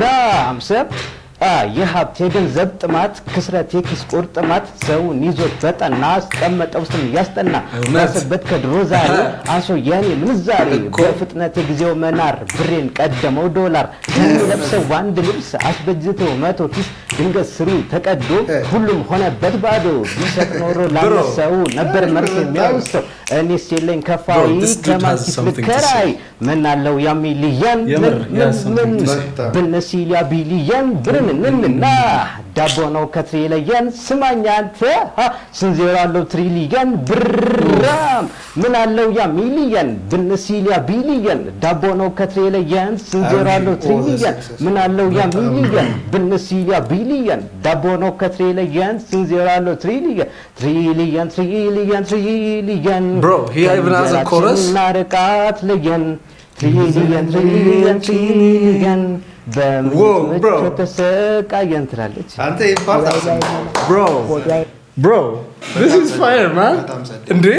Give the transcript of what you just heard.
ራምሰብ የሀብት የገንዘብ ጥማት ክስረት የኪስ ቁርጥማት ሰውን ይዞት በጠና አስቀመጠው ስም ያስጠና ማሰበት ከድሮ ዛሬ አንሶ የኔ ምንዛሬ በፍጥነት የጊዜው መናር ብሬን ቀደመው ዶላር ለብሰው አንድ ልብስ አስበጅተው መቶ ኪስ ድንገት ስሩ ተቀዶ ሁሉም ሆነበት ባዶ ቢሰጥ ኖሮ ላነሰው ነበር መርፍ የሚያውሰው እኔስ የለኝ ከፋይ ከማንኪስ ልከራይ ምን አለው ያ ሚሊየን ምን ብነሲል ያ ቢሊየን ብርንንና ዳቦ ነው ከትሪ ለየን ስማኛ አንተ ስንዜሮ አለው ትሪሊየን ብራም ምን አለው ያ ሚሊየን ብነሲል ያ ቢሊየን ዳቦ ነው ከትሪ ለየን ስንዜሮ አለው ትሪሊየን ምን አለው ያ ሚሊየን ብነሲል ያ ቢሊየን ዳቦ ነው ከትሪ ለየን ስንዜሮ አለው ትሪሊየን ትሪሊየን Bro, he even has a chorus. ናርቃት ለየን ትሪሊየን bro. ተሰቃየን ትላለች Bro, this is fire, man.